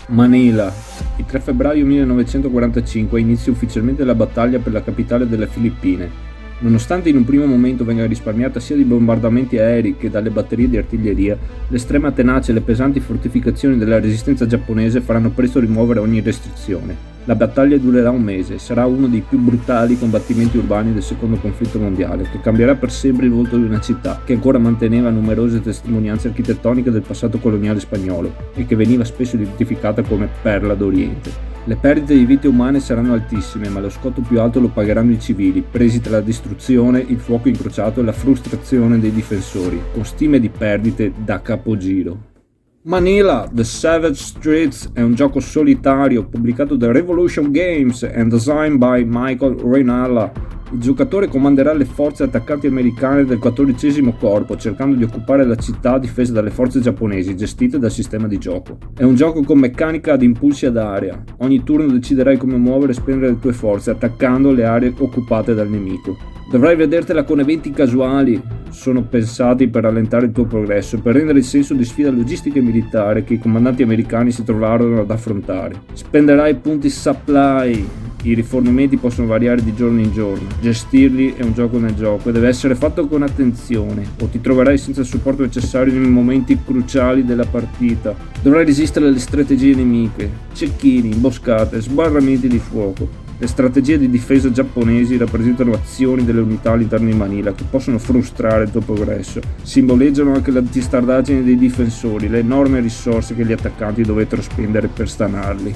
Manila. Il 3 febbraio 1945 inizia ufficialmente la battaglia per la capitale delle Filippine. Nonostante in un primo momento venga risparmiata sia di bombardamenti aerei che dalle batterie di artiglieria, l'estrema tenacia e le pesanti fortificazioni della resistenza giapponese faranno presto rimuovere ogni restrizione. La battaglia durerà un mese e sarà uno dei più brutali combattimenti urbani del secondo conflitto mondiale, che cambierà per sempre il volto di una città che ancora manteneva numerose testimonianze architettoniche del passato coloniale spagnolo e che veniva spesso identificata come Perla d'Oriente. Le perdite di vite umane saranno altissime, ma lo scotto più alto lo pagheranno i civili, presi tra la distruzione, il fuoco incrociato e la frustrazione dei difensori, con stime di perdite da capogiro. Manila, The Savage Streets è un gioco solitario pubblicato da Revolution Games and designed by Michael Reynala. Il giocatore comanderà le forze attaccanti americane del 14° corpo, cercando di occupare la città difesa dalle forze giapponesi, gestite dal sistema di gioco. È un gioco con meccanica ad impulsi ad area. Ogni turno deciderai come muovere e spendere le tue forze, attaccando le aree occupate dal nemico. Dovrai vedertela con eventi casuali, sono pensati per rallentare il tuo progresso e per rendere il senso di sfida logistica e militare che i comandanti americani si trovarono ad affrontare. Spenderai punti supply. I rifornimenti possono variare di giorno in giorno. Gestirli è un gioco nel gioco e deve essere fatto con attenzione, o ti troverai senza il supporto necessario nei momenti cruciali della partita. Dovrai resistere alle strategie nemiche, cecchini, imboscate, sbarramenti di fuoco. Le strategie di difesa giapponesi rappresentano azioni delle unità all'interno di Manila che possono frustrare il tuo progresso. Simboleggiano anche la testardaggine dei difensori, le enormi risorse che gli attaccanti dovettero spendere per stanarli.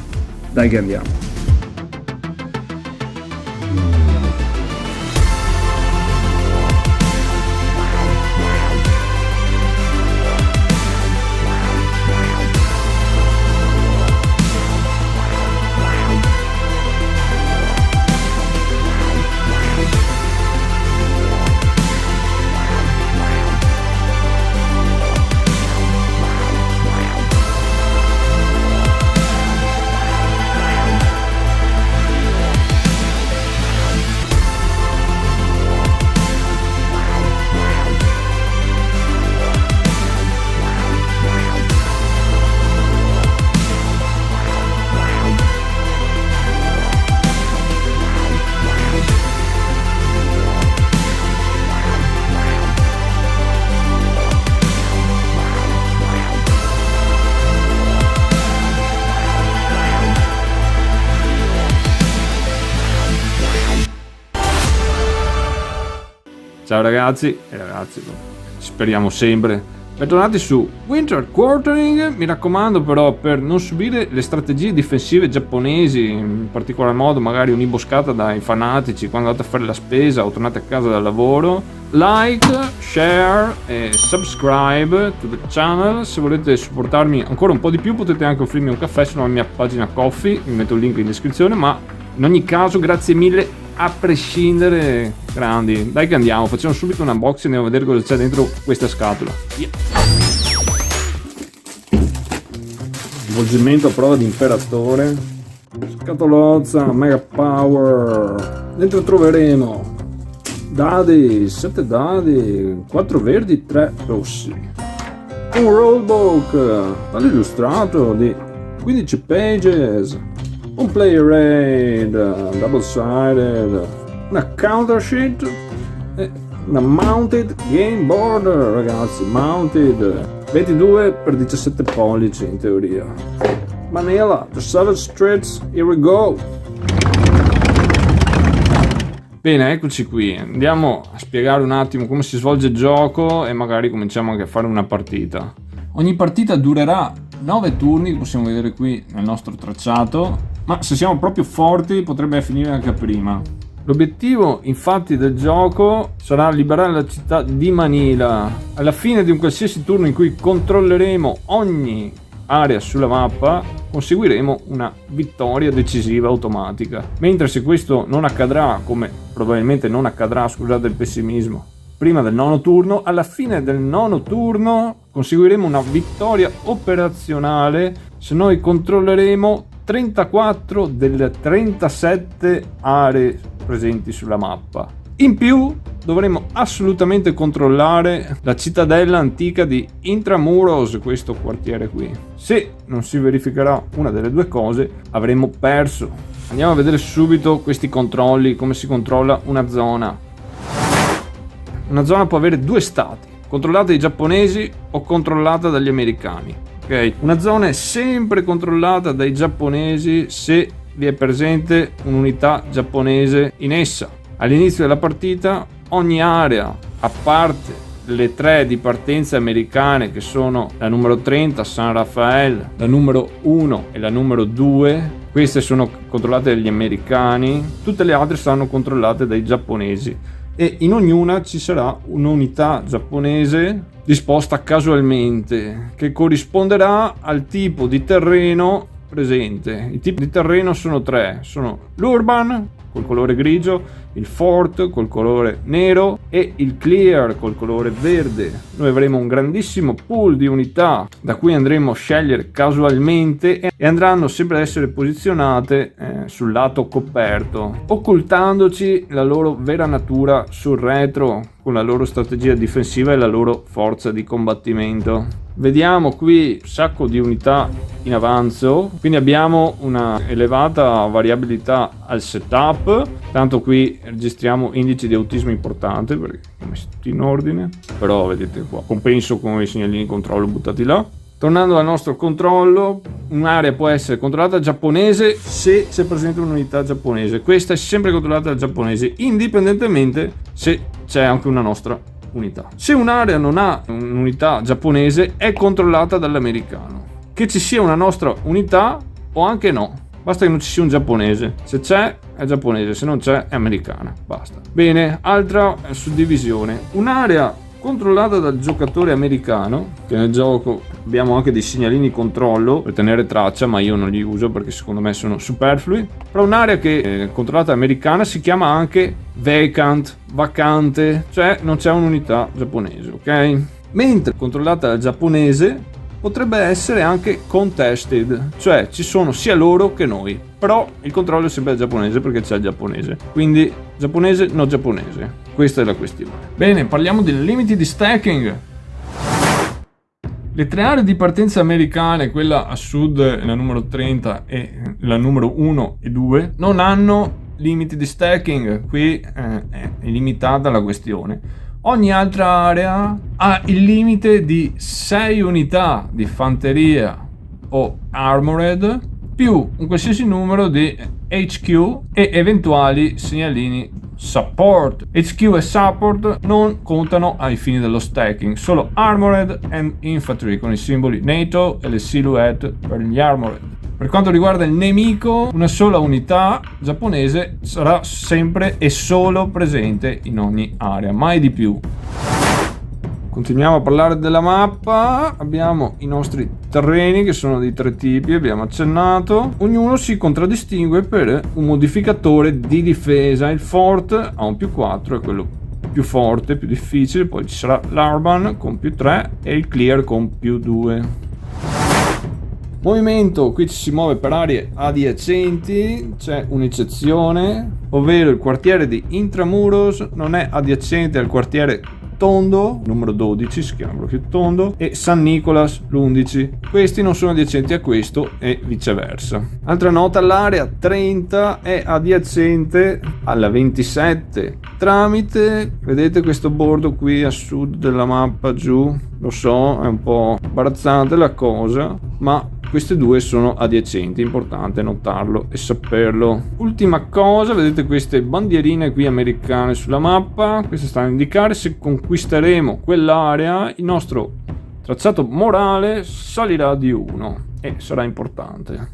Dai che andiamo. Ciao ragazzi e ragazze, speriamo sempre. Bentornati su Winter Quartering. Mi raccomando però, per non subire le strategie difensive giapponesi, in particolar modo magari un'imboscata dai fanatici quando andate a fare la spesa o tornate a casa dal lavoro, like, share e subscribe to the channel. Se volete supportarmi ancora un po' di più potete anche offrirmi un caffè sulla mia pagina Ko-fi, vi metto il link in descrizione, ma in ogni caso grazie mille a prescindere, grandi. Dai che andiamo, facciamo subito un unboxing e andiamo a vedere cosa c'è dentro questa scatola. Svolgimento a prova di imperatore, scatolozza, mega power. Dentro troveremo dadi, 7 dadi, 4 verdi, 3 rossi, un rulebook all'illustrato di 15 pages, un player aid double sided, una counter sheet e una mounted game board, ragazzi, mounted 22x17 pollici in teoria. Manila, The Savage Streets, here we go. Bene, eccoci qui, andiamo a spiegare un attimo come si svolge il gioco e magari cominciamo anche a fare una partita. Ogni partita durerà 9 turni, possiamo vedere qui nel nostro tracciato, ma se siamo proprio forti potrebbe finire anche prima. L'obiettivo infatti del gioco sarà liberare la città di Manila. Alla fine di un qualsiasi turno in cui controlleremo ogni area sulla mappa, conseguiremo una vittoria decisiva automatica. Mentre se questo non accadrà, come probabilmente non accadrà, scusate il pessimismo, prima del 9° turno, alla fine del 9° turno conseguiremo una vittoria operazionale se noi controlleremo 34 delle 37 aree presenti sulla mappa. In più dovremo assolutamente controllare la cittadella antica di Intramuros, questo quartiere qui. Se non si verificherà una delle due cose, avremo perso. Andiamo a vedere subito questi controlli, come si controlla una zona. Una zona può avere due stati, controllata dai giapponesi o controllata dagli americani. Ok? Una zona è sempre controllata dai giapponesi se vi è presente un'unità giapponese in essa. All'inizio della partita ogni area, a parte le 3 di partenza americane che sono la numero 30 San Rafael, la numero 1 e la numero 2, queste sono controllate dagli americani, tutte le altre saranno controllate dai giapponesi e in ognuna ci sarà un'unità giapponese disposta casualmente che corrisponderà al tipo di terreno presente. I tipi di terreno sono 3, sono l'urban col colore grigio, il fort col colore nero e il clear col colore verde. Noi avremo un grandissimo pool di unità da cui andremo a scegliere casualmente e andranno sempre ad essere posizionate sul lato coperto, occultandoci la loro vera natura sul retro con la loro strategia difensiva e la loro forza di combattimento. Vediamo qui un sacco di unità in avanzo, quindi abbiamo una elevata variabilità al setup, tanto qui registriamo indici di autismo importante perché è messo tutto in ordine, però vedete qua compenso con i segnalini controllo buttati là. Tornando al nostro controllo, un'area può essere controllata giapponese se c'è presente un'unità giapponese, questa è sempre controllata dal giapponese indipendentemente se c'è anche una nostra unità. Se un'area non ha un'unità giapponese è controllata dall'americano, che ci sia una nostra unità o anche no, basta che non ci sia un giapponese, se c'è è giapponese, se non c'è è americana, basta. Bene, altra suddivisione, un'area controllata dal giocatore americano, che nel gioco abbiamo anche dei segnalini controllo per tenere traccia, ma io non li uso perché secondo me sono superflui. Però un'area che è controllata americana si chiama anche vacant, vacante, cioè non c'è un'unità giapponese, ok? Mentre controllata dal giapponese potrebbe essere anche contested, cioè ci sono sia loro che noi, però il controllo è sempre giapponese perché c'è il giapponese, quindi giapponese no giapponese, questa è la questione. Bene, parliamo dei limiti di stacking. Le 3 aree di partenza americane, quella a sud la numero 30 e la numero 1 e 2, non hanno limiti di stacking, qui è limitata la questione. Ogni altra area ha il limite di 6 unità di fanteria o armored più un qualsiasi numero di HQ e eventuali segnalini support. HQ e support non contano ai fini dello stacking, solo armored and infantry con i simboli NATO e le silhouette per gli armored. Per quanto riguarda il nemico, una sola unità giapponese sarà sempre e solo presente in ogni area, mai di più. Continuiamo a parlare della mappa. Abbiamo i nostri terreni che sono di 3 tipi, abbiamo accennato. Ognuno si contraddistingue per un modificatore di difesa. Il fort ha un +4, è quello più forte, più difficile. Poi ci sarà l'urban con +3 e il clear con +2. Movimento, qui ci si muove per aree adiacenti, c'è un'eccezione, ovvero il quartiere di Intramuros non è adiacente al quartiere Tondo, numero 12, si chiama proprio Tondo, e San Nicolas l'11. Questi non sono adiacenti a questo e viceversa. Altra nota, l'area 30 è adiacente alla 27 tramite, vedete questo bordo qui a sud della mappa giù, lo so, è un po' imbarazzante la cosa, ma queste due sono adiacenti, importante notarlo e saperlo. Ultima cosa, vedete queste bandierine qui americane sulla mappa, queste stanno a indicare se conquisteremo quell'area il nostro tracciato morale salirà di 1 e sarà importante.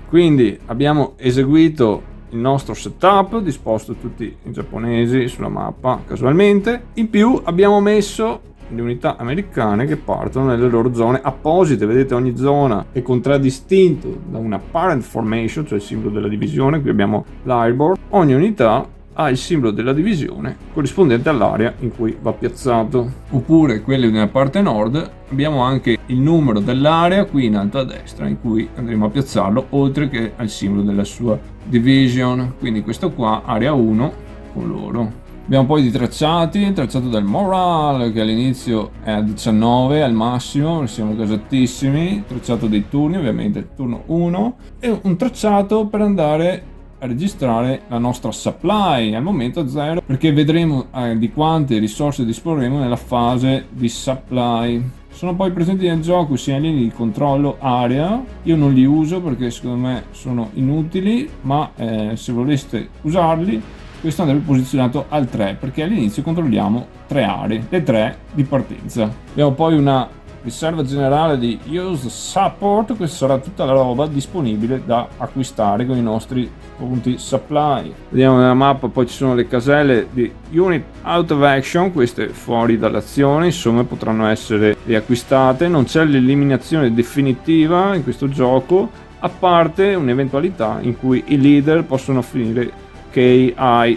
Quindi abbiamo eseguito il nostro setup, disposto tutti i giapponesi sulla mappa casualmente, in più abbiamo messo le unità americane che partono nelle loro zone apposite. Vedete, ogni zona è contraddistinto da una parent formation, cioè il simbolo della divisione. Qui abbiamo l'airborne, ogni unità ha il simbolo della divisione corrispondente all'area in cui va piazzato. Oppure quelle nella parte nord abbiamo anche il numero dell'area qui in alto a destra in cui andremo a piazzarlo, oltre che al simbolo della sua division. Quindi questo qua, area 1, con loro. Abbiamo poi i tracciati, il tracciato del morale che all'inizio è a 19 al massimo, siamo gasatissimi, il tracciato dei turni ovviamente il turno 1 e un tracciato per andare a registrare la nostra supply al momento 0, perché vedremo di quante risorse disporremo nella fase di supply. Sono poi presenti nel gioco i segnalini di controllo area, io non li uso perché secondo me sono inutili, ma se voleste usarli questo andrebbe posizionato al 3 perché all'inizio controlliamo 3 aree, le 3 di partenza. Abbiamo poi una riserva generale di Use Support, questa sarà tutta la roba disponibile da acquistare con i nostri punti supply. Vediamo nella mappa, poi ci sono le caselle di Unit Out of Action, queste fuori dall'azione, insomma potranno essere riacquistate. Non c'è l'eliminazione definitiva in questo gioco, a parte un'eventualità in cui i leader possono finire KIA,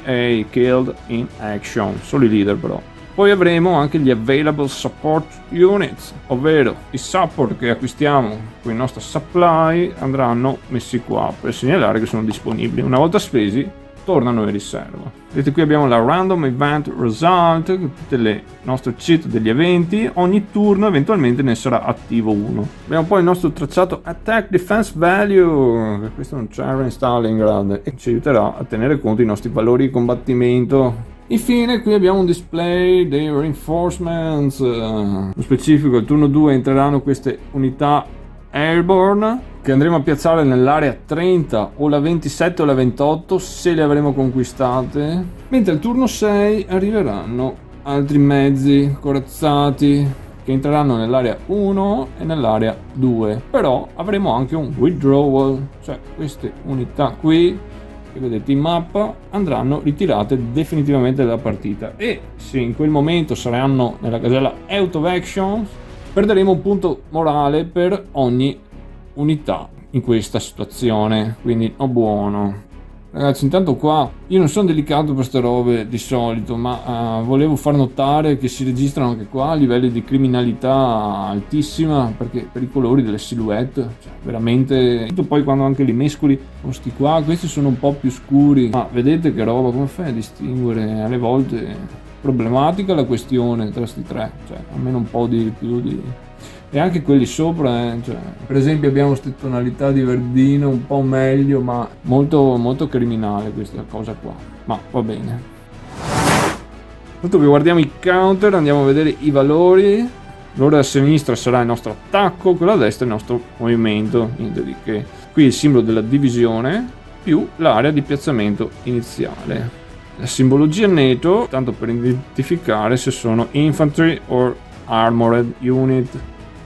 Killed in Action, solo i leader però. Poi avremo anche gli Available Support Units, ovvero i support che acquistiamo con il nostro supply andranno messi qua per segnalare che sono disponibili. Una volta spesi tornano in riserva. Vedete qui abbiamo la Random Event Result, tutte le nostre cheat degli eventi, ogni turno eventualmente ne sarà attivo uno. Abbiamo poi il nostro tracciato Attack Defense Value, questo non c'era in Stalingrad e ci aiuterà a tenere conto dei nostri valori di combattimento. Infine qui abbiamo un display dei reinforcements, nello specifico il turno 2 entreranno queste unità airborne che andremo a piazzare nell'area 30 o la 27 o la 28 se le avremo conquistate, mentre al turno 6 arriveranno altri mezzi corazzati che entreranno nell'area 1 e nell'area 2, però avremo anche un withdrawal, cioè queste unità qui che vedete in mappa andranno ritirate definitivamente dalla partita e se in quel momento saranno nella casella Out of Action perderemo un punto morale per ogni unità in questa situazione, quindi no buono. Ragazzi, intanto qua io non sono delicato per queste robe di solito, ma volevo far notare che si registrano anche qua livelli di criminalità altissima, perché per i colori delle silhouette, cioè veramente. Poi quando anche li mescoli con sti qua, questi sono un po' più scuri, ma vedete che roba, come fai a distinguere? Alle volte problematica la questione tra sti tre, cioè almeno un po' di più di. E anche quelli sopra, cioè, per esempio abbiamo queste tonalità di verdino un po' meglio, ma molto molto criminale questa cosa qua, ma va bene. Tanto che guardiamo i counter, andiamo a vedere i valori. L'ora a sinistra sarà il nostro attacco, quella a destra il nostro movimento, niente di che. Qui il simbolo della divisione più l'area di piazzamento iniziale. La simbologia NATO, tanto per identificare se sono infantry or armored unit,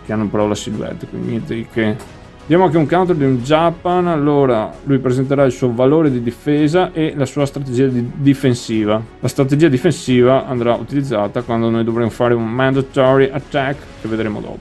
che hanno però la silhouette, quindi niente di che. Abbiamo anche un counter di un Japan, allora lui presenterà il suo valore di difesa e la sua strategia difensiva. La strategia difensiva andrà utilizzata quando noi dovremo fare un mandatory attack, che vedremo dopo.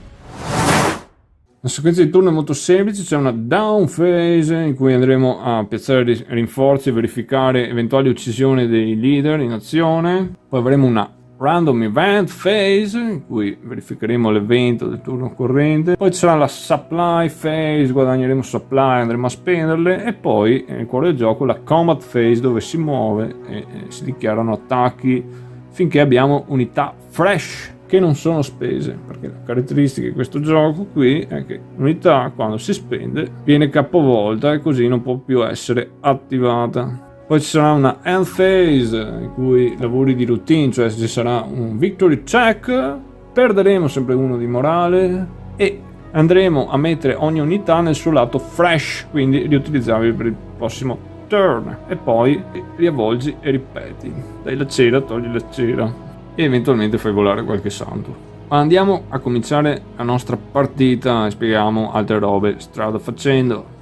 La sequenza di turno è molto semplice, c'è una down phase in cui andremo a piazzare rinforzi e verificare eventuali uccisioni dei leader in azione. Poi avremo una Random Event Phase in cui verificheremo l'evento del turno corrente, poi ci sarà la Supply Phase, guadagneremo supply, andremo a spenderle e poi nel cuore del gioco la Combat Phase dove si muove e si dichiarano attacchi finché abbiamo unità fresh che non sono spese, perché la caratteristica di questo gioco qui è che l'unità quando si spende viene capovolta e così non può più essere attivata. Poi ci sarà una end phase in cui lavori di routine, cioè ci sarà un victory check, perderemo sempre uno di morale e andremo a mettere ogni unità nel suo lato fresh, quindi riutilizzabile per il prossimo turn. E poi riavvolgi e ripeti. Dai la cera, togli la cera e eventualmente fai volare qualche santo. Ma andiamo a cominciare la nostra partita e spieghiamo altre robe strada facendo.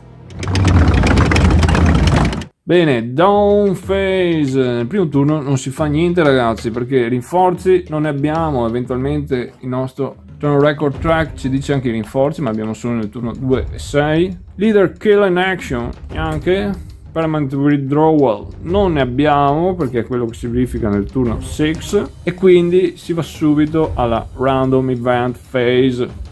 Bene, down phase. Nel primo turno non si fa niente ragazzi, perché rinforzi non ne abbiamo. Eventualmente il nostro turn record track ci dice anche i rinforzi, ma abbiamo solo nel turno 2 e 6. Leader kill in action neanche. Permanent withdrawal non ne abbiamo, perché è quello che si verifica nel turno 6. E quindi si va subito alla random event phase.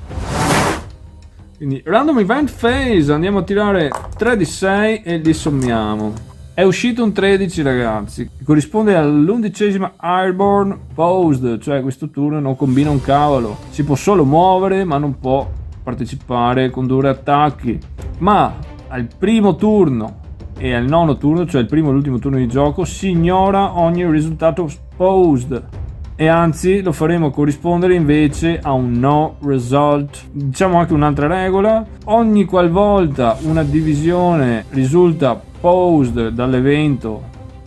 Quindi random event phase, andiamo a tirare 3 di 6 e li sommiamo. È uscito un 13, ragazzi, che corrisponde all'11ª Airborne Post, cioè questo turno non combina un cavolo, si può solo muovere ma non può partecipare, condurre attacchi, ma al primo turno e al nono turno, cioè il primo e l'ultimo turno di gioco, si ignora ogni risultato post e anzi lo faremo corrispondere invece a un no result. Diciamo anche un'altra regola: ogni qualvolta una divisione risulta post dall'evento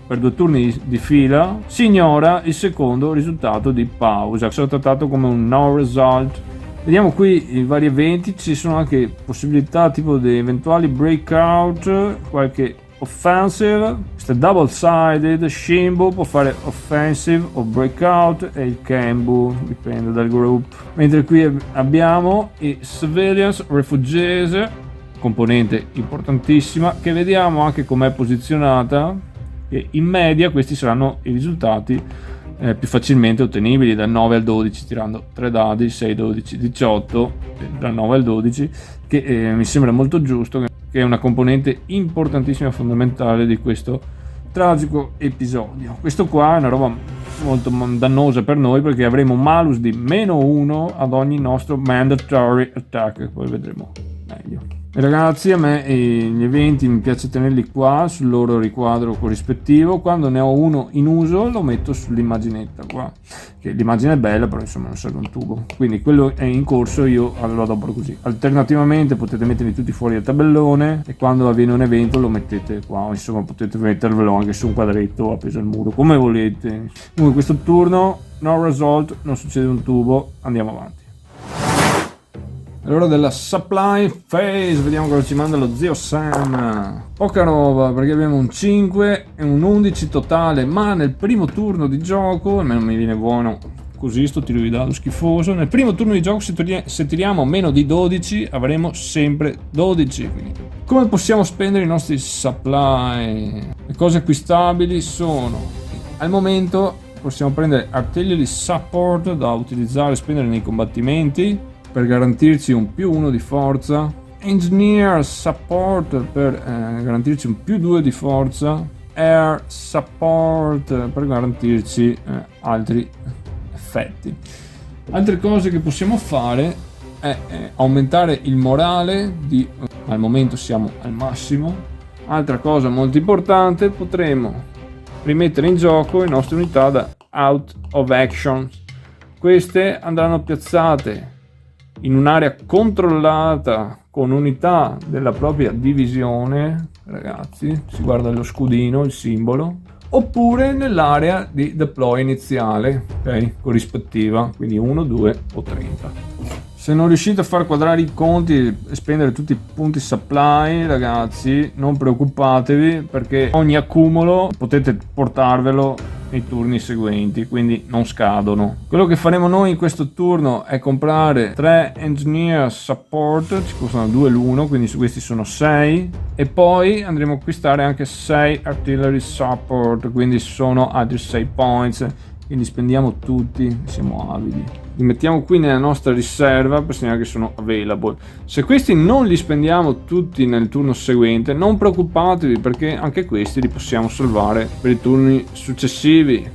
per 2 turni di fila, si ignora il secondo risultato di pausa, sarà trattato come un no result. Vediamo qui i vari eventi, ci sono anche possibilità tipo di eventuali breakout, qualche offensive, questo è double sided, Shimbo può fare offensive o breakout e il Kenbu dipende dal group, mentre qui abbiamo i civilians refugees, componente importantissima, che vediamo anche com'è posizionata, e in media questi saranno i risultati più facilmente ottenibili dal 9 al 12 tirando 3 dadi, 6, 12, 18 dal 9 al 12, che mi sembra molto giusto, che è una componente importantissima, fondamentale di questo tragico episodio. Questo qua è una roba molto dannosa per noi, perché avremo un malus di -1 ad ogni nostro mandatory attack, poi vedremo meglio. Ragazzi, a me gli eventi mi piace tenerli qua sul loro riquadro corrispettivo. Quando ne ho uno in uso lo metto sull'immaginetta qua, che l'immagine è bella però insomma non serve un tubo, quindi quello è in corso, io lo adopero così. Alternativamente potete metterli tutti fuori al tabellone e quando avviene un evento lo mettete qua, o insomma potete mettervelo anche su un quadretto appeso al muro, come volete. Comunque questo turno no result, non succede un tubo, andiamo avanti. Allora della supply phase, vediamo cosa ci manda lo zio Sam. Poca roba, perché abbiamo un 5 e un 11 totale, ma nel primo turno di gioco, almeno mi viene buono così sto tiro di dado schifoso, nel primo turno di gioco se tiriamo meno di 12 avremo sempre 12. Quindi come possiamo spendere i nostri supply? Le cose acquistabili sono, al momento possiamo prendere artillery support da utilizzare e spendere nei combattimenti per garantirci un +1 di forza, engineer support per garantirci un +2 di forza, air support per garantirci altri effetti. Altre cose che possiamo fare è aumentare il morale al momento siamo al massimo. Altra cosa molto importante, potremo rimettere in gioco le nostre unità da out of action. Queste andranno piazzate in un'area controllata con unità della propria divisione, ragazzi, si guarda lo scudino, il simbolo, oppure nell'area di deploy iniziale, ok, corrispettiva, quindi 1, 2 o 30. Se non riuscite a far quadrare i conti e spendere tutti i punti supply, ragazzi, non preoccupatevi, perché ogni accumulo potete portarvelo nei turni seguenti, quindi non scadono. Quello che faremo noi in questo turno è comprare 3 engineer support, ci costano 2 l'uno, quindi su questi sono 6, e poi andremo a acquistare anche 6 artillery support, quindi sono altri 6 points, quindi spendiamo tutti, siamo avidi. Li mettiamo qui nella nostra riserva per segnare che sono available. Se questi non li spendiamo tutti nel turno seguente, non preoccupatevi, perché anche questi li possiamo salvare per i turni successivi.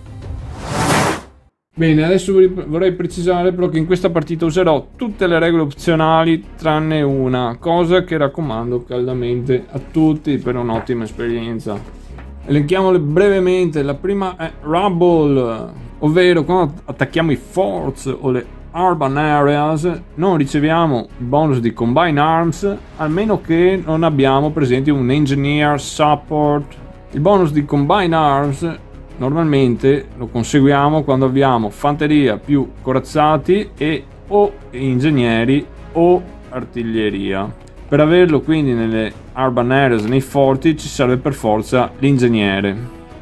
Bene, adesso vorrei precisare però che in questa partita userò tutte le regole opzionali tranne una, cosa che raccomando caldamente a tutti per un'ottima esperienza. Elenchiamole brevemente. La prima è Rubble, ovvero quando attacchiamo i forts o le urban areas non riceviamo il bonus di Combine Arms a meno che non abbiamo presente un Engineer Support. Il bonus di Combine Arms normalmente lo conseguiamo quando abbiamo fanteria più corazzati e o ingegneri o artiglieria. Per averlo quindi nelle urban areas, nei forti, ci serve per forza l'ingegnere,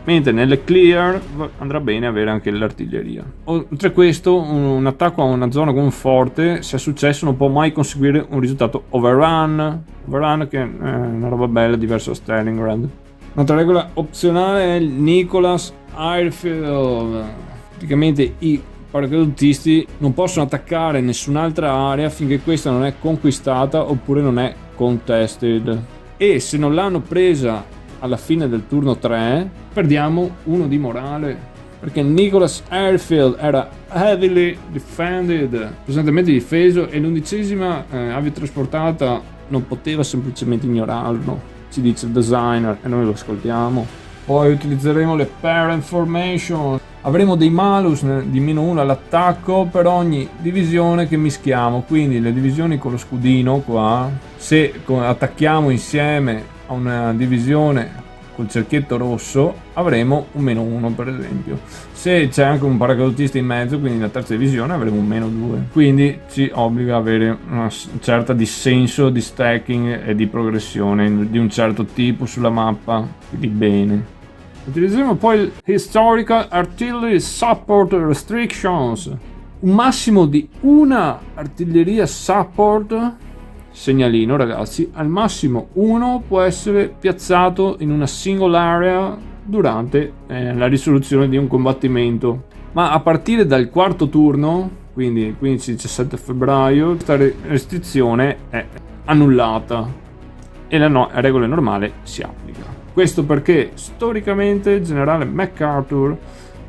mentre nelle clear andrà bene avere anche l'artiglieria. Oltre a questo, un attacco a una zona con un forte, se è successo, non può mai conseguire un risultato overrun, che è una roba bella, diverso da Stalingrad. Un'altra regola opzionale è il Nicholas Airfield. Praticamente i paracadutisti non possono attaccare nessun'altra area finché questa non è conquistata oppure non è contested, e se non l'hanno presa alla fine del turno 3 perdiamo 1 di morale, perché Nicholas Airfield era heavily defended, pesantemente difeso, e l'11ª aviotrasportata non poteva semplicemente ignorarlo, ci dice il designer, e noi lo ascoltiamo. Poi utilizzeremo le parent formation, avremo dei malus di -1 all'attacco per ogni divisione che mischiamo, quindi le divisioni con lo scudino qua, se attacchiamo insieme a una divisione col cerchietto rosso avremo un -1 per esempio. Se c'è anche un paracadutista in mezzo, quindi la terza divisione, avremo un -2, quindi ci obbliga a avere una certa dissenso di stacking e di progressione di un certo tipo sulla mappa, quindi bene. Utilizziamo poi il Historical Artillery Support Restrictions, un massimo di una artiglieria support, segnalino ragazzi, al massimo uno può essere piazzato in una single area durante la risoluzione di un combattimento, ma a partire dal quarto turno, quindi il 15-17 febbraio, questa restrizione è annullata e la regola normale si applica. Questo perché storicamente il generale MacArthur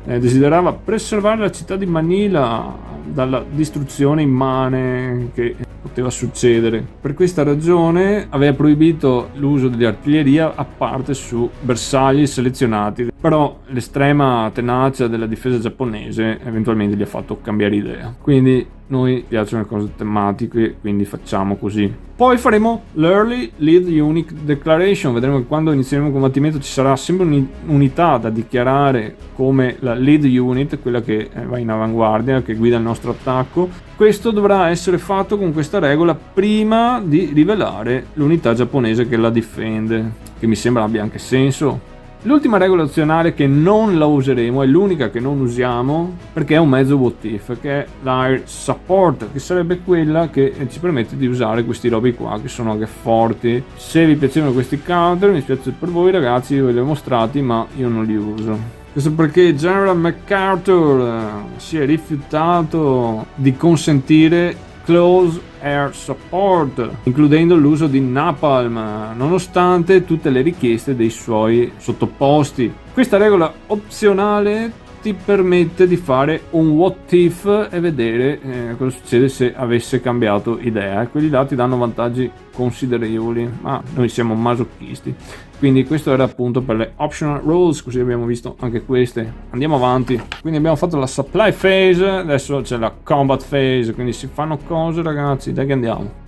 desiderava preservare la città di Manila dalla distruzione immane che poteva succedere. Per questa ragione aveva proibito l'uso di artiglieria a parte su bersagli selezionati, però l'estrema tenacia della difesa giapponese eventualmente gli ha fatto cambiare idea. Quindi noi piacciono le cose tematiche, quindi facciamo così. Poi faremo l'Early Lead Unit Declaration, vedremo che quando inizieremo il combattimento ci sarà sempre un'unità da dichiarare come la Lead Unit, quella che va in avanguardia, che guida il nostro attacco. Questo dovrà essere fatto con questa regola prima di rivelare l'unità giapponese che la difende, che mi sembra abbia anche senso. L'ultima regola opzionale che non la useremo, è l'unica che non usiamo perché è un mezzo what if, che è l'Air Support, che sarebbe quella che ci permette di usare questi robi qua che sono anche forti. Se vi piacevano questi counter, mi spiace per voi ragazzi, io ve li ho mostrati ma io non li uso. Questo perché General MacArthur si è rifiutato di consentire Close Air Support, includendo l'uso di napalm, nonostante tutte le richieste dei suoi sottoposti. Questa regola opzionale ti permette di fare un what if e vedere cosa succede se avesse cambiato idea. Quelli là ti danno vantaggi considerevoli, ma noi siamo masocchisti. Quindi questo era appunto per le optional rules, così abbiamo visto anche queste. Andiamo avanti. Quindi abbiamo fatto la supply phase, adesso c'è la combat phase, quindi si fanno cose ragazzi, dai che andiamo.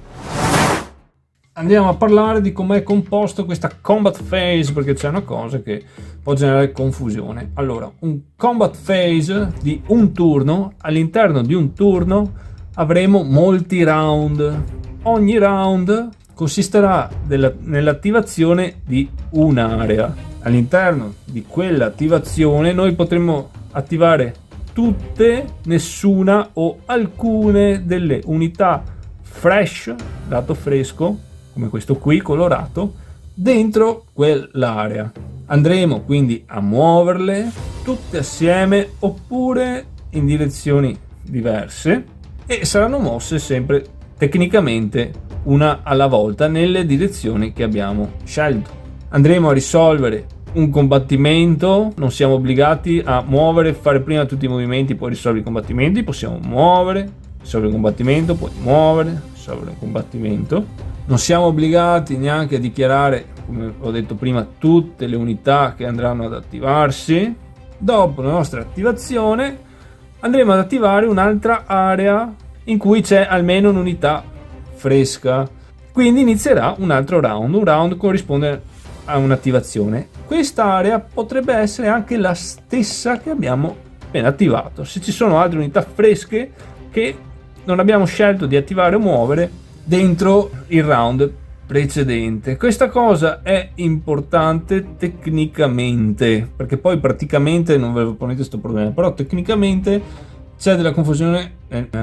Andiamo a parlare di com'è composto questa combat phase, perché c'è una cosa che può generare confusione. Allora, un combat phase di un turno, all'interno di un turno avremo molti round. Ogni round consisterà nell'attivazione di un'area. All'interno di quell'attivazione noi potremo attivare tutte, nessuna o alcune delle unità fresh, dato fresco, come questo qui colorato, dentro quell'area. Andremo quindi a muoverle tutte assieme oppure in direzioni diverse e saranno mosse sempre tecnicamente una alla volta nelle direzioni che abbiamo scelto. Andremo a risolvere un combattimento, non siamo obbligati a muovere, fare prima tutti i movimenti poi risolvere i combattimenti, possiamo muovere, risolvere un combattimento, poi muovere, risolvere un combattimento. Non siamo obbligati neanche a dichiarare, come ho detto prima, tutte le unità che andranno ad attivarsi. Dopo la nostra attivazione andremo ad attivare un'altra area in cui c'è almeno un'unità fresca, quindi inizierà un altro round. Un round corrisponde a un'attivazione. Questa area potrebbe essere anche la stessa che abbiamo appena attivato. Se ci sono altre unità fresche che non abbiamo scelto di attivare o muovere dentro il round precedente. Questa cosa è importante tecnicamente, perché poi praticamente non ve lo ponete questo problema, però tecnicamente c'è della confusione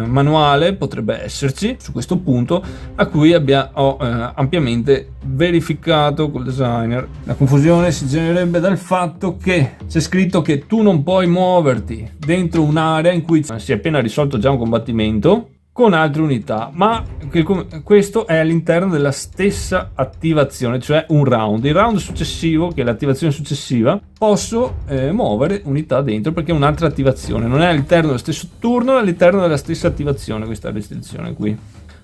manuale, potrebbe esserci su questo punto, a cui ho ampiamente verificato col designer. La confusione si genererebbe dal fatto che c'è scritto che tu non puoi muoverti dentro un'area in cui si è appena risolto già un combattimento, con altre unità, ma questo è all'interno della stessa attivazione, cioè un round. Il round successivo, che è l'attivazione successiva, posso muovere unità dentro perché è un'altra attivazione, non è all'interno dello stesso turno, è all'interno della stessa attivazione questa restrizione qui.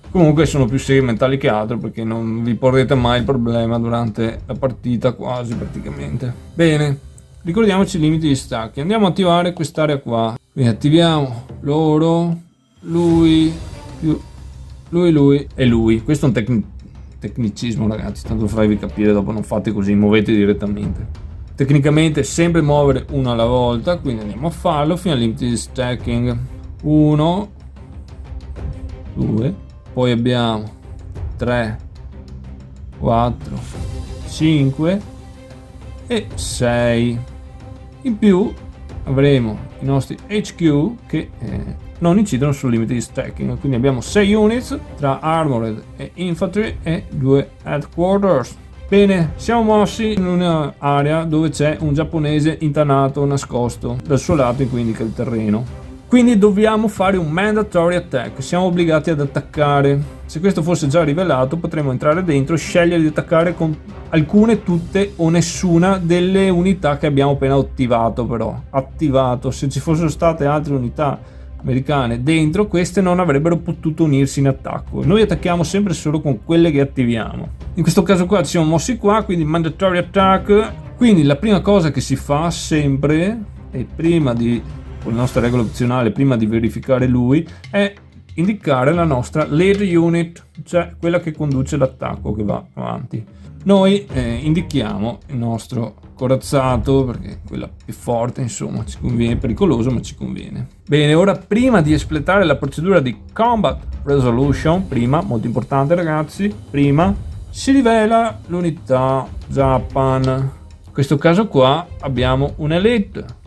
Comunque sono più segmentali che altro perché non vi porrete mai il problema durante la partita, quasi praticamente. Bene, ricordiamoci i limiti di stacchi. Andiamo a attivare quest'area qua, quindi attiviamo loro, lui e lui. Questo è un tecnicismo, ragazzi, tanto farvi capire, dopo non fate così, muovete direttamente. Tecnicamente sempre muovere uno alla volta, quindi andiamo a farlo fino al limite di stacking. 1, 2, poi abbiamo 3, 4, 5 e 6. In più avremo i nostri HQ che non incidono sul limite di stacking, quindi abbiamo 6 units tra Armored e Infantry e 2 Headquarters. Bene, siamo mossi in un'area dove c'è un giapponese internato nascosto dal suo lato, in cui indica il terreno. Quindi dobbiamo fare un mandatory attack, siamo obbligati ad attaccare. Se questo fosse già rivelato potremmo entrare dentro e scegliere di attaccare con alcune, tutte o nessuna delle unità che abbiamo appena attivato. Se ci fossero state altre unità americane dentro, queste non avrebbero potuto unirsi in attacco. Noi attacchiamo sempre solo con quelle che attiviamo. In questo caso qua ci siamo mossi qua, quindi mandatory attack. Quindi la prima cosa che si fa sempre, e prima di, con la nostra regola opzionale, prima di verificare lui, è indicare la nostra lead unit, cioè quella che conduce l'attacco, che va avanti. Noi indichiamo il nostro corazzato perché quella più forte, insomma, ci conviene, pericoloso ma ci conviene. Bene, ora prima di espletare la procedura di combat resolution, prima, molto importante ragazzi, prima si rivela l'unità Japan. In questo caso qua abbiamo un'elite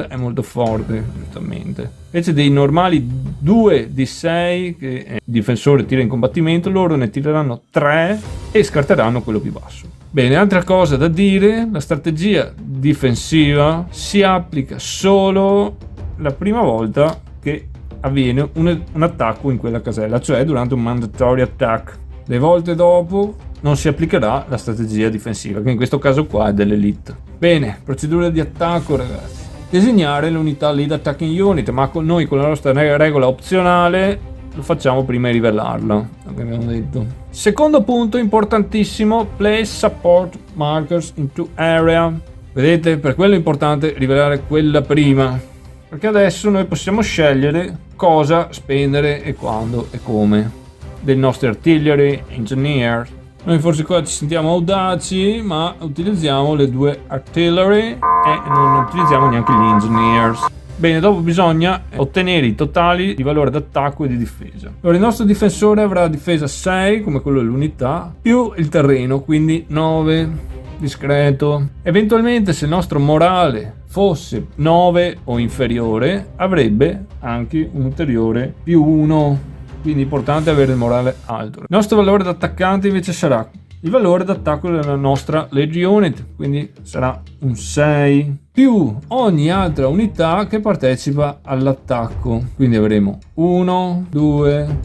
è molto forte giustamente, invece dei normali 2 di 6 che il difensore tira in combattimento, loro ne tireranno 3 e scarteranno quello più basso. Bene, altra cosa da dire, la strategia difensiva si applica solo la prima volta che avviene un attacco in quella casella, cioè durante un mandatory attack. Le volte dopo non si applicherà la strategia difensiva, che in questo caso qua è dell'elite. Bene, procedura di attacco ragazzi. Designare l'unità lead attacking unit, ma noi con la nostra regola opzionale lo facciamo prima di rivelarla, come abbiamo detto. Secondo punto importantissimo, place support markers into area. Vedete, per quello è importante rivelare quella prima, perché adesso noi possiamo scegliere cosa spendere e quando e come dei nostri artillery engineer. Noi forse qua ci sentiamo audaci, ma utilizziamo le 2 artillery e non utilizziamo neanche gli engineers. Bene, dopo bisogna ottenere i totali di valore d'attacco e di difesa. Allora, il nostro difensore avrà difesa 6, come quello dell'unità, più il terreno, quindi 9, discreto. Eventualmente, se il nostro morale fosse 9 o inferiore, avrebbe anche un ulteriore più 1. Quindi è importante avere il morale alto. Il nostro valore d'attaccante invece sarà il valore d'attacco della nostra Legion Unit, quindi sarà un 6 più ogni altra unità che partecipa all'attacco. Quindi avremo 1, 2,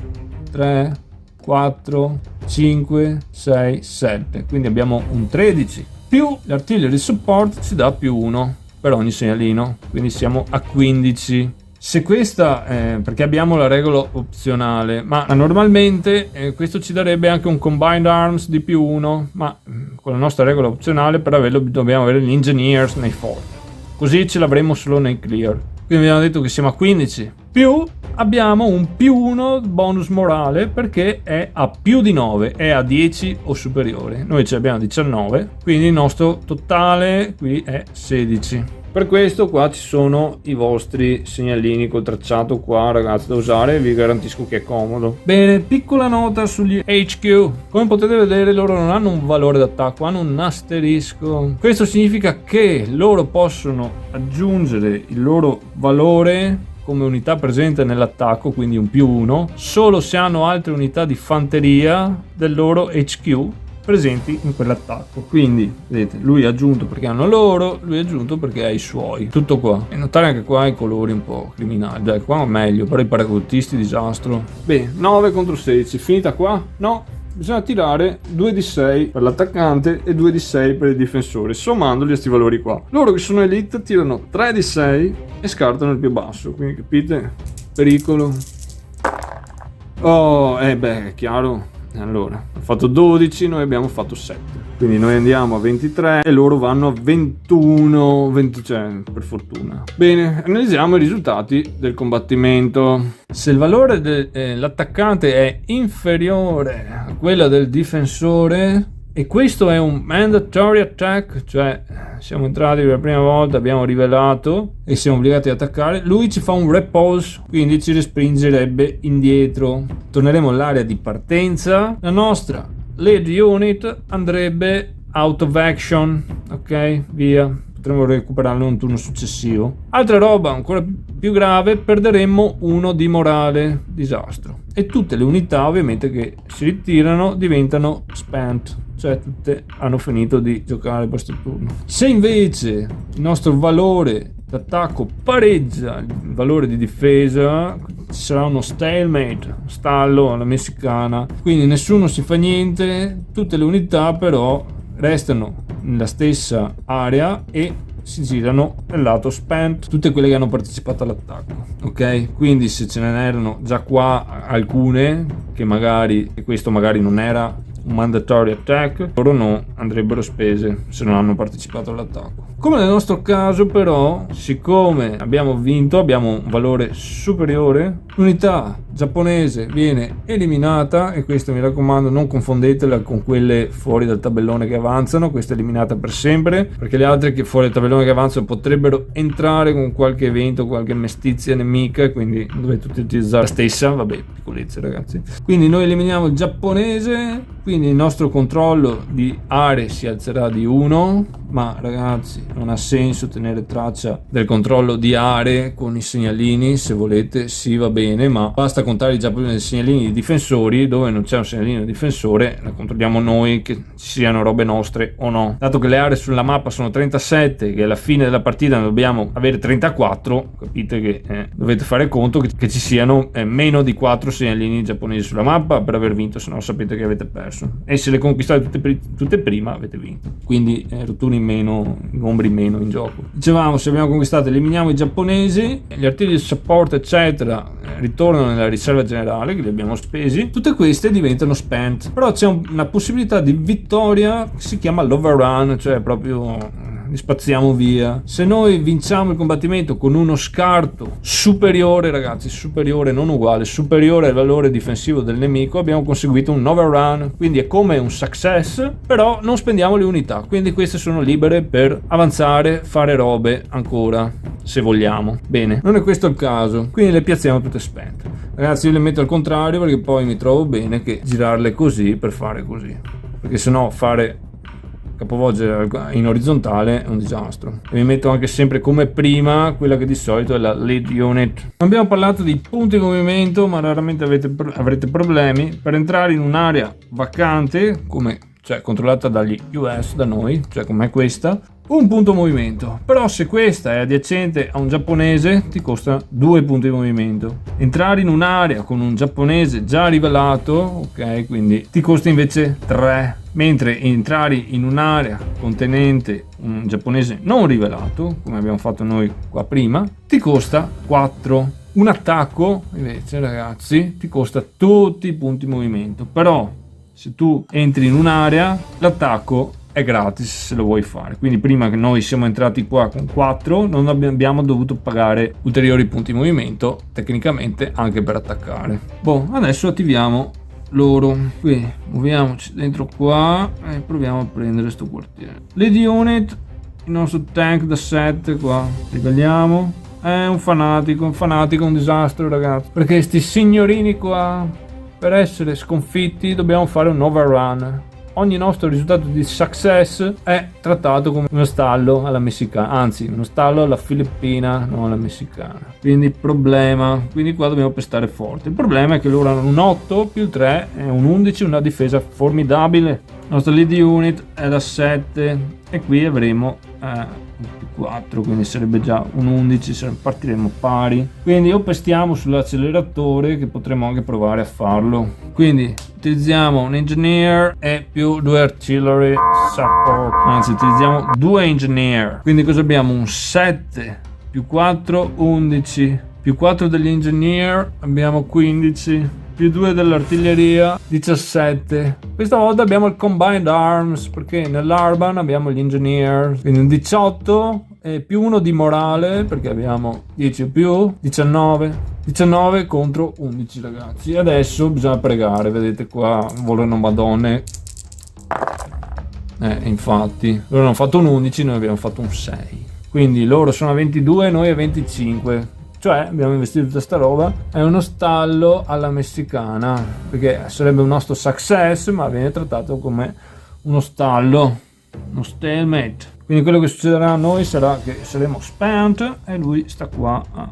3, 4, 5, 6, 7. Quindi abbiamo un 13 più l'artillery support ci dà più 1 per ogni segnalino, quindi siamo a 15. Se questa, perché abbiamo la regola opzionale, ma normalmente questo ci darebbe anche un combined arms di più 1, ma con la nostra regola opzionale per averlo dobbiamo avere gli engineers nei forti, così ce l'avremo solo nei clear. Quindi abbiamo detto che siamo a 15, più abbiamo un più 1 bonus morale perché è a più di 9, è a 10 o superiore. Noi ce abbiamo 19, quindi il nostro totale qui è 16. Per questo qua ci sono i vostri segnalini col tracciato qua ragazzi da usare, vi garantisco che è comodo. Bene, piccola nota sugli HQ. Come potete vedere loro non hanno un valore d'attacco, hanno un asterisco. Questo significa che loro possono aggiungere il loro valore come unità presente nell'attacco, quindi un più 1, solo se hanno altre unità di fanteria del loro HQ presenti in quell'attacco. Quindi vedete, lui è aggiunto perché hanno loro, lui è aggiunto perché ha i suoi, tutto qua. E notare anche qua i colori un po' criminali, dai, qua meglio, però i paracadutisti disastro. Bene, 9 contro 16, finita qua? No, bisogna tirare 2 di 6 per l'attaccante e 2 di 6 per il difensore, sommandoli a questi valori qua. Loro che sono elite tirano 3 di 6 e scartano il più basso, quindi capite? Pericolo. Oh, beh, è chiaro. Allora, ho fatto 12, noi abbiamo fatto 7. Quindi noi andiamo a 23 e loro vanno a 21, 20, cioè, per fortuna. Bene, analizziamo i risultati del combattimento. Se il valore dell'attaccante è inferiore a quello del difensore, e questo è un mandatory attack, cioè siamo entrati per la prima volta, abbiamo rivelato e siamo obbligati ad attaccare, lui ci fa un repulse, quindi ci respingerebbe indietro. Torneremo all'area di partenza, la nostra lead unit andrebbe out of action, ok, via, potremo recuperarlo in un turno successivo. Altra roba ancora più grave, perderemmo 1 di morale, disastro, e tutte le unità ovviamente che si ritirano diventano spent, cioè tutte hanno finito di giocare questo turno. Se invece il nostro valore d'attacco pareggia il valore di difesa, ci sarà uno stalemate, stallo alla messicana, quindi nessuno si fa niente, tutte le unità però restano nella stessa area e si girano nel lato spent, tutte quelle che hanno partecipato all'attacco, ok? Quindi se ce ne erano già qua alcune che magari, e questo magari non era un mandatory attack, loro no, andrebbero spese se non hanno partecipato all'attacco. Come nel nostro caso però, siccome abbiamo vinto, abbiamo un valore superiore, l'unità giapponese viene eliminata, e questa, mi raccomando, non confondetela con quelle fuori dal tabellone che avanzano, questa è eliminata per sempre, perché le altre che fuori dal tabellone che avanzano potrebbero entrare con qualche evento, qualche mestizia nemica, quindi dovete utilizzare la stessa, vabbè, piccolezze ragazzi. Quindi noi eliminiamo il giapponese, quindi il nostro controllo di aree si alzerà di 1, ma ragazzi non ha senso tenere traccia del controllo di aree con i segnalini. Se volete sì, va bene, ma basta contare già prima dei segnalini di difensori. Dove non c'è un segnalino di difensore la controlliamo noi che ci siano robe nostre o no. Dato che le aree sulla mappa sono 37, che alla fine della partita ne dobbiamo avere 34, capite che dovete fare conto che ci siano meno di 4 segnalini giapponesi sulla mappa per aver vinto, se no sapete che avete perso, e se le conquistate tutte prima avete vinto, quindi rotture in meno, ingombri in meno in gioco. Dicevamo, se abbiamo conquistato eliminiamo i giapponesi, gli artigli di support eccetera ritornano nella riserva generale che li abbiamo spesi, tutte queste diventano spent, però c'è una possibilità di vittoria che si chiama l'overrun, cioè proprio li spaziamo via. Se noi vinciamo il combattimento con uno scarto superiore, ragazzi, superiore, non uguale, superiore al valore difensivo del nemico, abbiamo conseguito un overrun, quindi è come un success, però non spendiamo le unità, quindi queste sono libere per avanzare, fare robe ancora se vogliamo. Bene, non è questo il caso, quindi le piazziamo tutte spente. Ragazzi, io le metto al contrario perché poi mi trovo bene che girarle così per fare così, perché sennò fare capovolgere in orizzontale è un disastro. E mi metto anche sempre come prima quella che di solito è la lead unit. Abbiamo parlato di punti di movimento, ma raramente avrete problemi per entrare in un'area vacante, come cioè controllata dagli US, da noi, cioè come questa, un punto movimento. Però se questa è adiacente a un giapponese ti costa 2 punti di movimento. Entrare in un'area con un giapponese già rivelato, ok, quindi ti costa invece 3, mentre entrare in un'area contenente un giapponese non rivelato, come abbiamo fatto noi qua prima, ti costa 4. Un attacco invece, ragazzi, ti costa tutti i punti di movimento, però se tu entri in un'area l'attacco è gratis se lo vuoi fare. Quindi prima che noi siamo entrati qua con 4 non abbiamo dovuto pagare ulteriori punti di movimento tecnicamente anche per attaccare. Boh, adesso attiviamo loro, qui muoviamoci dentro qua e proviamo a prendere sto quartiere. Lead unit, il nostro tank da 7 qua, riveliamo, è un fanatico, un disastro ragazzi, perché sti signorini qua per essere sconfitti dobbiamo fare un overrun. Ogni nostro risultato di success è trattato come uno stallo alla messicana, anzi uno stallo alla filippina, non alla messicana. Quindi problema, quindi qua dobbiamo pestare forte. Il problema è che loro hanno un 8 più 3 è un 11, una difesa formidabile. La nostra lead unit è da 7 e qui avremo un più 4, quindi sarebbe già un 11, partiremo pari. Quindi o pestiamo sull'acceleratore, che potremo anche provare a farlo. Quindi utilizziamo un engineer e più 2 artillery support, anzi utilizziamo 2 engineer. Quindi cosa abbiamo? Un 7 più 4, 11, più 4 degli engineer, abbiamo 15, più 2 dell'artiglieria, 17. Questa volta abbiamo il combined arms, perché nell'urban abbiamo gli engineer, quindi un 18 e più 1 di morale, perché abbiamo 10 o più, 19 contro 11, ragazzi. Adesso bisogna pregare, vedete qua volano madonne. Infatti loro hanno fatto un 11, noi abbiamo fatto un 6, quindi loro sono a 22 e noi a 25. Cioè abbiamo investito tutta sta roba. È uno stallo alla messicana, perché sarebbe un nostro success, ma viene trattato come uno stallo, uno stalemate. Quindi quello che succederà a noi sarà che saremo spent e lui sta qua a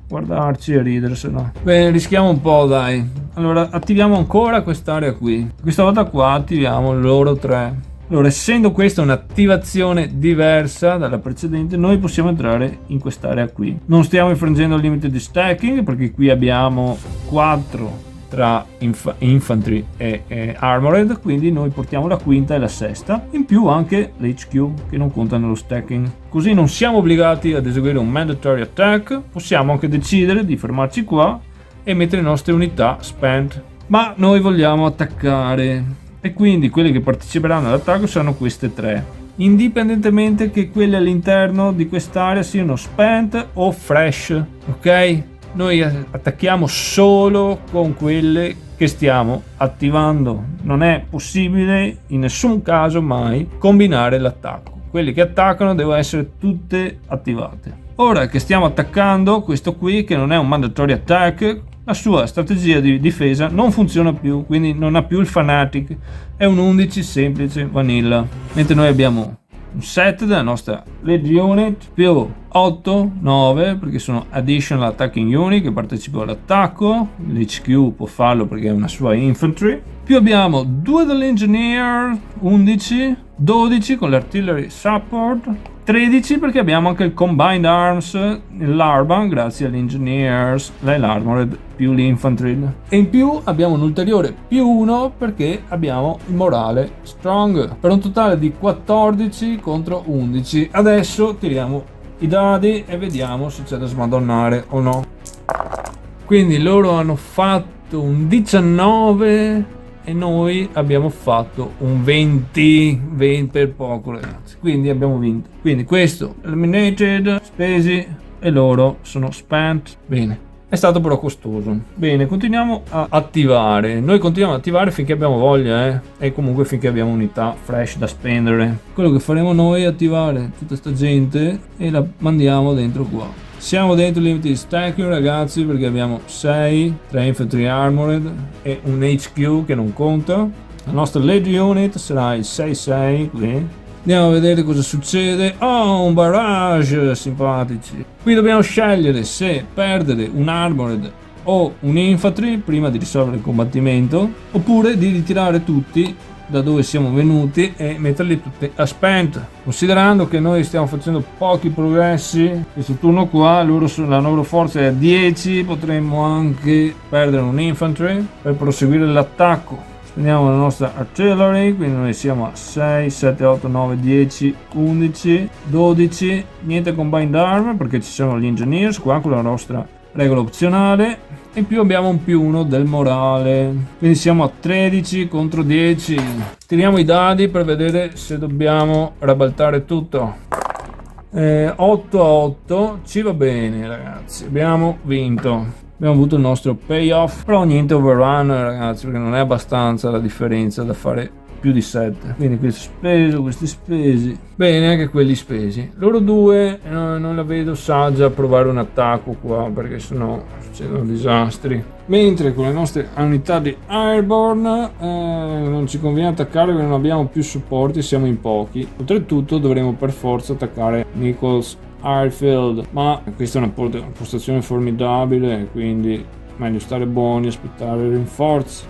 guardarci e ridersela. Bene, rischiamo un po', dai. Allora attiviamo ancora quest'area qui. Questa volta qua attiviamo loro 3. Allora, essendo questa un'attivazione diversa dalla precedente, noi possiamo entrare in quest'area qui. Non stiamo infrangendo il limite di stacking, perché qui abbiamo 4 tra infantry e armored, quindi noi portiamo la quinta e la sesta, in più anche l'HQ che non conta nello stacking. Così non siamo obbligati ad eseguire un mandatory attack, possiamo anche decidere di fermarci qua e mettere le nostre unità spent. Ma noi vogliamo attaccare. E quindi quelle che parteciperanno all'attacco saranno queste 3, indipendentemente che quelle all'interno di quest'area siano spent o fresh, ok? Noi attacchiamo solo con quelle che stiamo attivando. Non è possibile in nessun caso mai combinare l'attacco. Quelle che attaccano devono essere tutte attivate. Ora che stiamo attaccando questo qui, che non è un mandatory attack, la sua strategia di difesa non funziona più, quindi non ha più il fanatic, è un 11 semplice vanilla, mentre noi abbiamo un set della nostra lead unit più 8, 9 perché sono additional attacking unit che partecipano all'attacco, l'HQ può farlo perché è una sua infantry, più abbiamo 2 dell'engineer, 11, 12 con l'artillery support, 13 perché abbiamo anche il combined arms nell'urban grazie agli engineers, l'armored più l'infantry, e in più abbiamo un ulteriore più 1 perché abbiamo il morale strong, per un totale di 14 contro 11. Adesso tiriamo i dadi e vediamo se c'è da smadonnare o no. Quindi loro hanno fatto un 19 e noi abbiamo fatto un 20 per poco, ragazzi, quindi abbiamo vinto. Quindi questo eliminated, spesi, e loro sono spent. Bene, è stato però costoso. Bene, continuiamo a attivare. Noi continuiamo ad attivare finché abbiamo voglia, e comunque finché abbiamo unità fresh da spendere. Quello che faremo noi è attivare tutta sta gente e la mandiamo dentro qua. Siamo dentro il limite di stacking, ragazzi, perché abbiamo 6 tra infantry armored e un HQ che non conta. La nostra lead unit sarà il 6-6 qui. Andiamo a vedere cosa succede. Oh, un barrage, simpatici. Qui dobbiamo scegliere se perdere un armored o un infantry prima di risolvere il combattimento, oppure di ritirare tutti da dove siamo venuti e metterli tutti a spent. Considerando che noi stiamo facendo pochi progressi questo turno qua, la loro forza è a 10, potremmo anche perdere un infantry per proseguire l'attacco. Spendiamo la nostra artillery, quindi noi siamo a 6, 7, 8, 9, 10, 11, 12, niente combined arm perché ci sono gli engineers qua con la nostra regola opzionale, e in più abbiamo un più 1 del morale, quindi siamo a 13 contro 10. Tiriamo i dadi per vedere se dobbiamo ribaltare tutto. 8 a 8 ci va bene, ragazzi, abbiamo vinto. Abbiamo avuto il nostro payoff, però niente overrun, ragazzi, perché non è abbastanza la differenza da fare più di 7. Quindi questo speso, questi spesi, bene, anche quelli spesi. Loro due non la vedo saggia a provare un attacco qua, perché sennò succedono disastri. Mentre con le nostre unità di Airborne non ci conviene attaccare perché non abbiamo più supporti, siamo in pochi. Oltretutto dovremo per forza attaccare Nichols Airfield, ma questa è una postazione formidabile, quindi meglio stare buoni e aspettare rinforzi.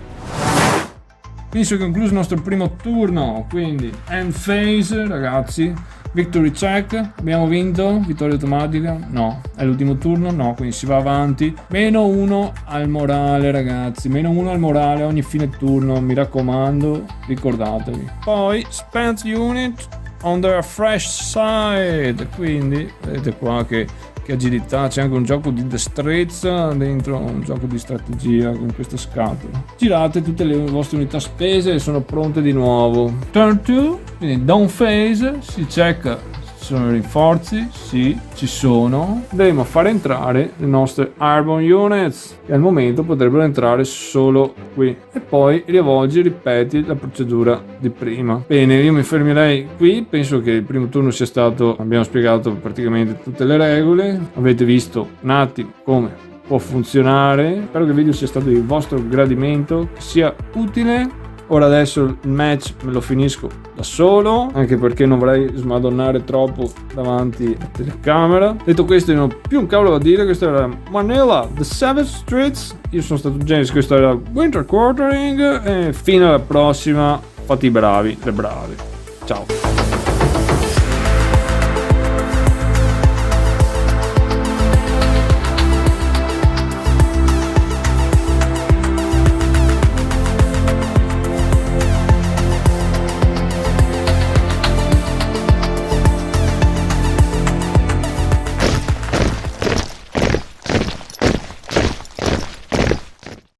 Quindi si è concluso il nostro primo turno, quindi end phase ragazzi, victory check, abbiamo vinto, vittoria automatica, no, è l'ultimo turno, no, quindi si va avanti, -1 al morale ragazzi, -1 al morale ogni fine turno, mi raccomando, ricordatevi. Poi spent unit on the fresh side, quindi vedete qua che agilità, c'è anche un gioco di destrezza dentro, un gioco di strategia con queste scatole. Girate tutte le vostre unità spese e sono pronte di nuovo. Turn 2, quindi down phase, si checca ci sono rinforzi, sì, ci sono. Andremo a fare entrare le nostre Airborne Units, che al momento potrebbero entrare solo qui. E poi ripeti la procedura di prima. Bene, io mi fermerei qui. Penso che il primo turno sia stato, abbiamo spiegato praticamente tutte le regole. Avete visto un attimo come può funzionare. Spero che il video sia stato di vostro gradimento, sia utile. Ora adesso il match me lo finisco da solo, anche perché non vorrei smadonnare troppo davanti alla telecamera. Detto questo, non ho più un cavolo da dire. Questa era Manila, The Savage Streets. Io sono stato James, questo era Winter Quartering. E fino alla prossima, fate i bravi, le brave. Ciao.